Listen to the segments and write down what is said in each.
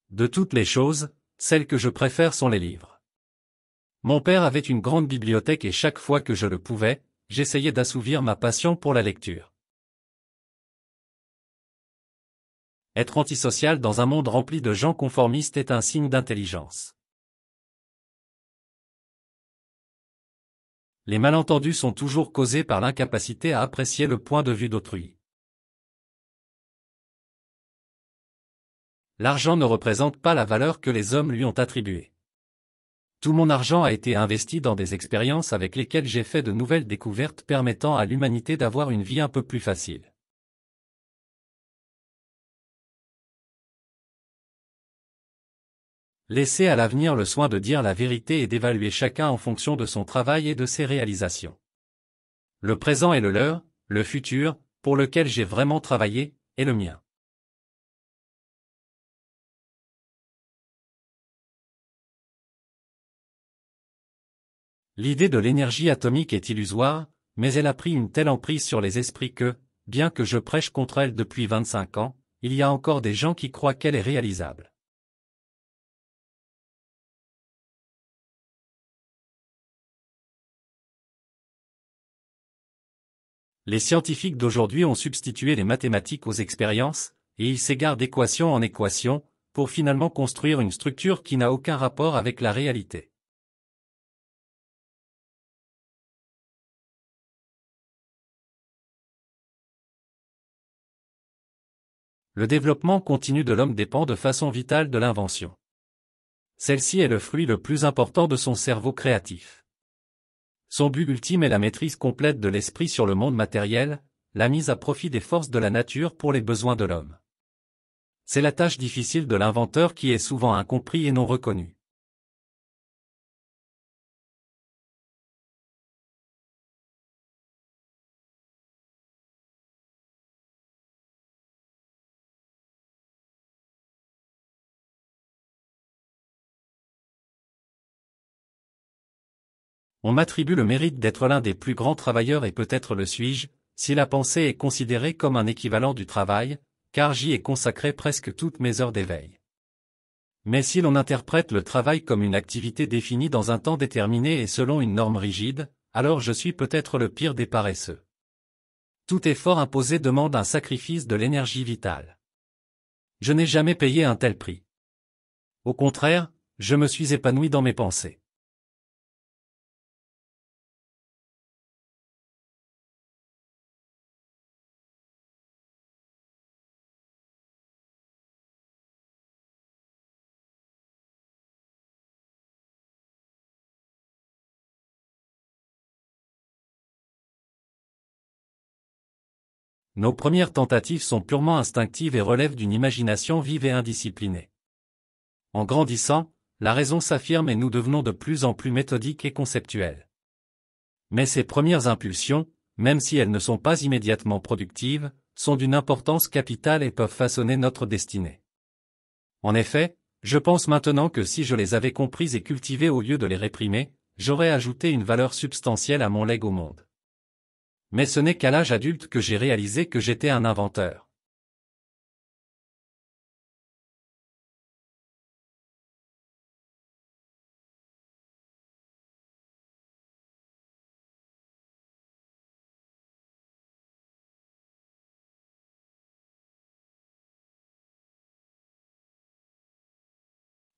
De toutes les choses, celles que je préfère sont les livres. Mon père avait une grande bibliothèque et chaque fois que je le pouvais, j'essayais d'assouvir ma passion pour la lecture. Être antisocial dans un monde rempli de gens conformistes est un signe d'intelligence. Les malentendus sont toujours causés par l'incapacité à apprécier le point de vue d'autrui. L'argent ne représente pas la valeur que les hommes lui ont attribuée. Tout mon argent a été investi dans des expériences avec lesquelles j'ai fait de nouvelles découvertes permettant à l'humanité d'avoir une vie un peu plus facile. Laissez à l'avenir le soin de dire la vérité et d'évaluer chacun en fonction de son travail et de ses réalisations. Le présent est le leur, le futur, pour lequel j'ai vraiment travaillé, est le mien. L'idée de l'énergie atomique est illusoire, mais elle a pris une telle emprise sur les esprits que, bien que je prêche contre elle depuis 25 ans, il y a encore des gens qui croient qu'elle est réalisable. Les scientifiques d'aujourd'hui ont substitué les mathématiques aux expériences, et ils s'égarent d'équation en équation, pour finalement construire une structure qui n'a aucun rapport avec la réalité. Le développement continu de l'homme dépend de façon vitale de l'invention. Celle-ci est le fruit le plus important de son cerveau créatif. Son but ultime est la maîtrise complète de l'esprit sur le monde matériel, la mise à profit des forces de la nature pour les besoins de l'homme. C'est la tâche difficile de l'inventeur qui est souvent incompris et non reconnu. On m'attribue le mérite d'être l'un des plus grands travailleurs et peut-être le suis-je, si la pensée est considérée comme un équivalent du travail, car j'y ai consacré presque toutes mes heures d'éveil. Mais si l'on interprète le travail comme une activité définie dans un temps déterminé et selon une norme rigide, alors je suis peut-être le pire des paresseux. Tout effort imposé demande un sacrifice de l'énergie vitale. Je n'ai jamais payé un tel prix. Au contraire, je me suis épanoui dans mes pensées. Nos premières tentatives sont purement instinctives et relèvent d'une imagination vive et indisciplinée. En grandissant, la raison s'affirme et nous devenons de plus en plus méthodiques et conceptuels. Mais ces premières impulsions, même si elles ne sont pas immédiatement productives, sont d'une importance capitale et peuvent façonner notre destinée. En effet, je pense maintenant que si je les avais comprises et cultivées au lieu de les réprimer, j'aurais ajouté une valeur substantielle à mon legs au monde. Mais ce n'est qu'à l'âge adulte que j'ai réalisé que j'étais un inventeur.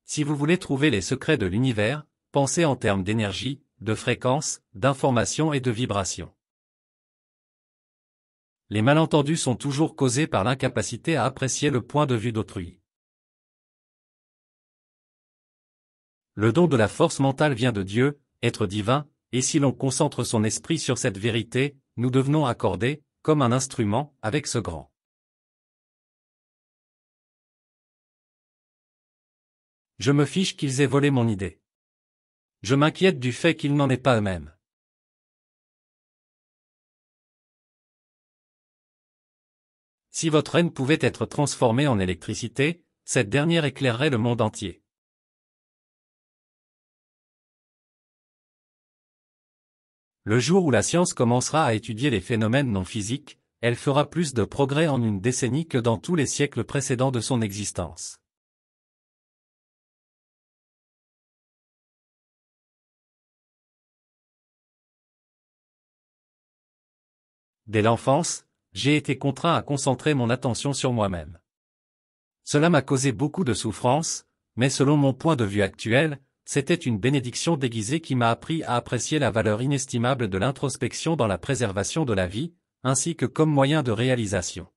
Si vous voulez trouver les secrets de l'univers, pensez en termes d'énergie, de fréquence, d'information et de vibration. Les malentendus sont toujours causés par l'incapacité à apprécier le point de vue d'autrui. Le don de la force mentale vient de Dieu, être divin, et si l'on concentre son esprit sur cette vérité, nous devenons accordés, comme un instrument, avec ce grand. Je me fiche qu'ils aient volé mon idée. Je m'inquiète du fait qu'ils n'en aient pas eux-mêmes. Si votre haine pouvait être transformée en électricité, cette dernière éclairerait le monde entier. Le jour où la science commencera à étudier les phénomènes non physiques, elle fera plus de progrès en une décennie que dans tous les siècles précédents de son existence. Dès l'enfance, j'ai été contraint à concentrer mon attention sur moi-même. Cela m'a causé beaucoup de souffrance, mais selon mon point de vue actuel, c'était une bénédiction déguisée qui m'a appris à apprécier la valeur inestimable de l'introspection dans la préservation de la vie, ainsi que comme moyen de réalisation.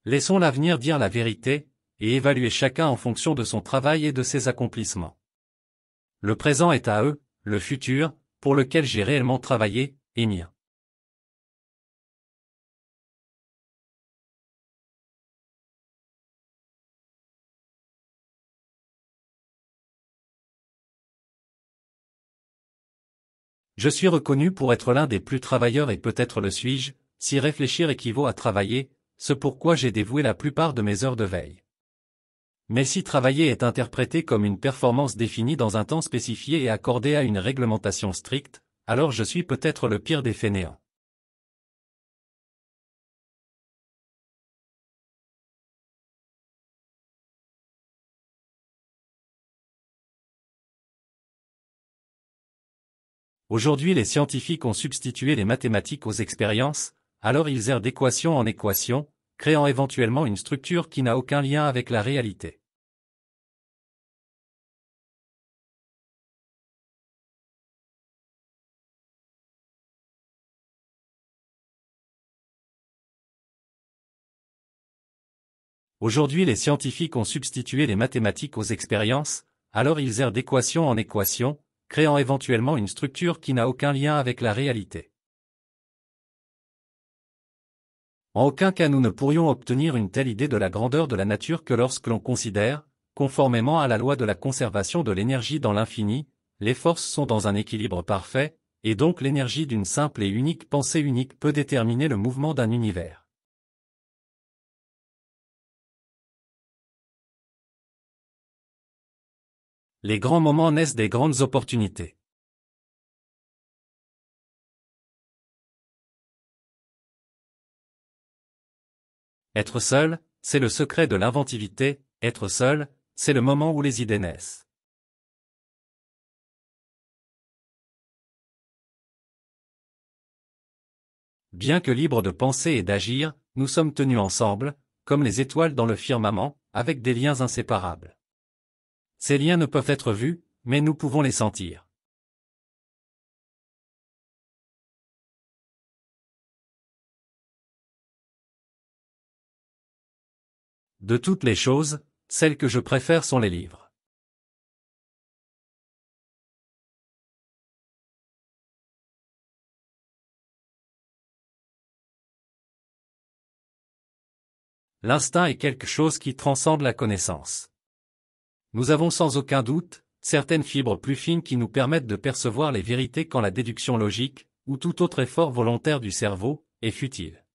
Laissons l'avenir dire la vérité, et évaluer chacun en fonction de son travail et de ses accomplissements. Le présent est à eux, le futur, pour lequel j'ai réellement travaillé, est mien. Je suis reconnu pour être l'un des plus travailleurs et peut-être le suis-je, si réfléchir équivaut à travailler, ce pourquoi j'ai dévoué la plupart de mes heures de veille. Mais si travailler est interprété comme une performance définie dans un temps spécifié et accordée à une réglementation stricte, alors je suis peut-être le pire des fainéants. Aujourd'hui les scientifiques ont substitué les mathématiques aux expériences, alors ils errent d'équation en équation, créant éventuellement une structure qui n'a aucun lien avec la réalité. Aujourd'hui les scientifiques ont substitué les mathématiques aux expériences, alors ils errent d'équation en équation, créant éventuellement une structure qui n'a aucun lien avec la réalité. En aucun cas nous ne pourrions obtenir une telle idée de la grandeur de la nature que lorsque l'on considère, conformément à la loi de la conservation de l'énergie dans l'infini, les forces sont dans un équilibre parfait, et donc l'énergie d'une simple et unique pensée unique peut déterminer le mouvement d'un univers. Les grands moments naissent des grandes opportunités. Être seul, c'est le secret de l'inventivité, être seul, c'est le moment où les idées naissent. Bien que libres de penser et d'agir, nous sommes tenus ensemble, comme les étoiles dans le firmament, avec des liens inséparables. Ces liens ne peuvent être vus, mais nous pouvons les sentir. De toutes les choses, celles que je préfère sont les livres. L'instinct est quelque chose qui transcende la connaissance. Nous avons sans aucun doute, certaines fibres plus fines qui nous permettent de percevoir les vérités quand la déduction logique, ou tout autre effort volontaire du cerveau, est futile.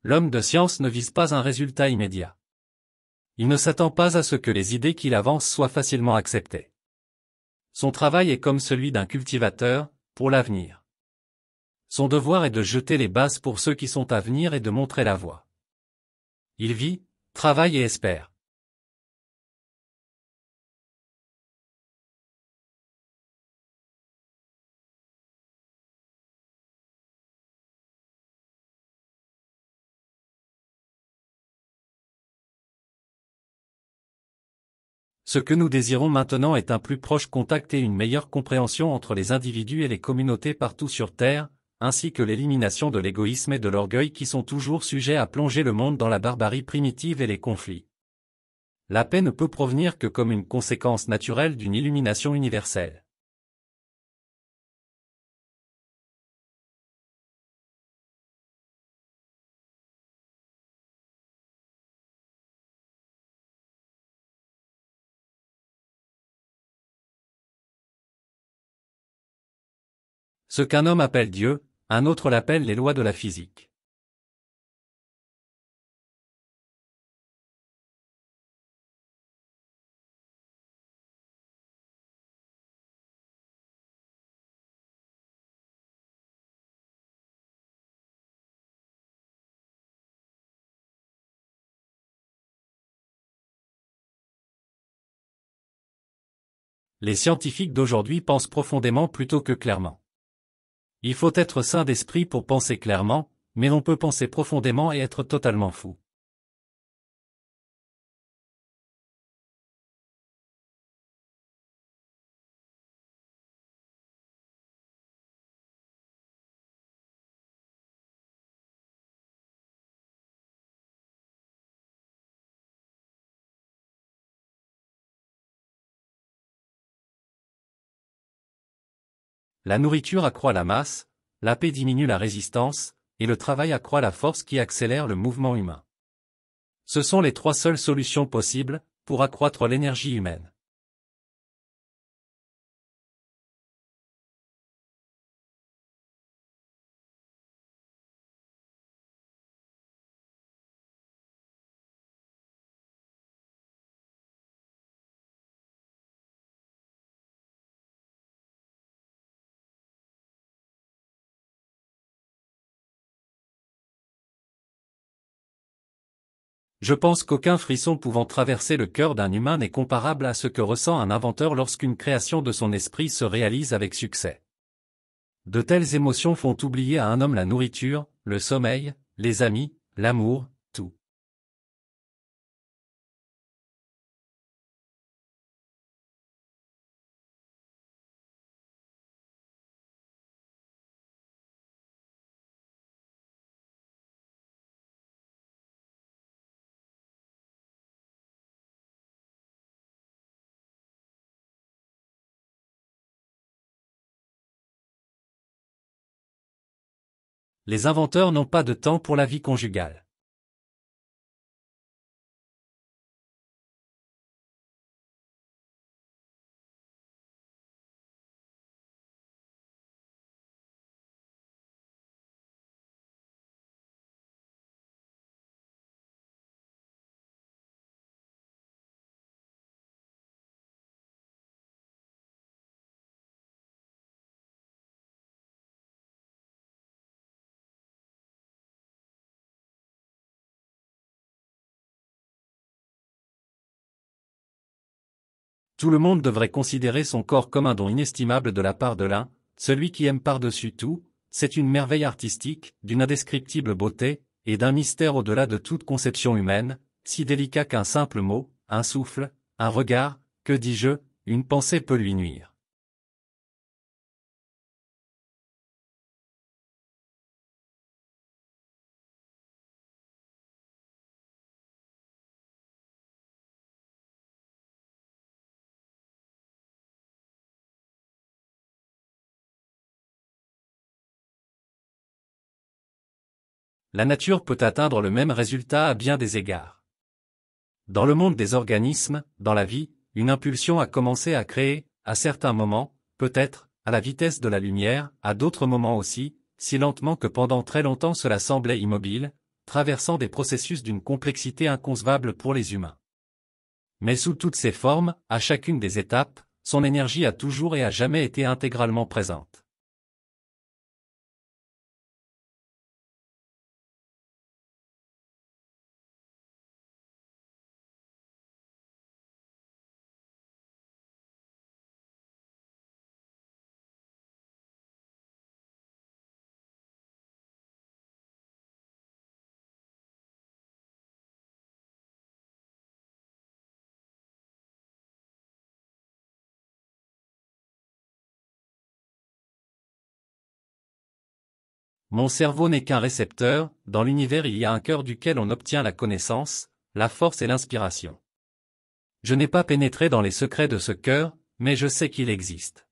L'homme de science ne vise pas un résultat immédiat. Il ne s'attend pas à ce que les idées qu'il avance soient facilement acceptées. Son travail est comme celui d'un cultivateur, pour l'avenir. Son devoir est de jeter les bases pour ceux qui sont à venir et de montrer la voie. Il vit, travaille et espère. Ce que nous désirons maintenant est un plus proche contact et une meilleure compréhension entre les individus et les communautés partout sur Terre, ainsi que l'élimination de l'égoïsme et de l'orgueil qui sont toujours sujets à plonger le monde dans la barbarie primitive et les conflits. La paix ne peut provenir que comme une conséquence naturelle d'une illumination universelle. Ce qu'un homme appelle Dieu, un autre l'appelle les lois de la physique. Les scientifiques d'aujourd'hui pensent profondément plutôt que clairement. Il faut être sain d'esprit pour penser clairement, mais on peut penser profondément et être totalement fou. La nourriture accroît la masse, la paix diminue la résistance, et le travail accroît la force qui accélère le mouvement humain. Ce sont les trois seules solutions possibles pour accroître l'énergie humaine. Je pense qu'aucun frisson pouvant traverser le cœur d'un humain n'est comparable à ce que ressent un inventeur lorsqu'une création de son esprit se réalise avec succès. De telles émotions font oublier à un homme la nourriture, le sommeil, les amis, l'amour, tout. Les inventeurs n'ont pas de temps pour la vie conjugale. Tout le monde devrait considérer son corps comme un don inestimable de la part de l'un, celui qui aime par-dessus tout, c'est une merveille artistique, d'une indescriptible beauté, et d'un mystère au-delà de toute conception humaine, si délicat qu'un simple mot, un souffle, un regard, que dis-je, une pensée peut lui nuire. La nature peut atteindre le même résultat à bien des égards. Dans le monde des organismes, dans la vie, une impulsion a commencé à créer, à certains moments, peut-être, à la vitesse de la lumière, à d'autres moments aussi, si lentement que pendant très longtemps cela semblait immobile, traversant des processus d'une complexité inconcevable pour les humains. Mais sous toutes ses formes, à chacune des étapes, son énergie a toujours et à jamais été intégralement présente. Mon cerveau n'est qu'un récepteur, dans l'univers il y a un cœur duquel on obtient la connaissance, la force et l'inspiration. Je n'ai pas pénétré dans les secrets de ce cœur, mais je sais qu'il existe.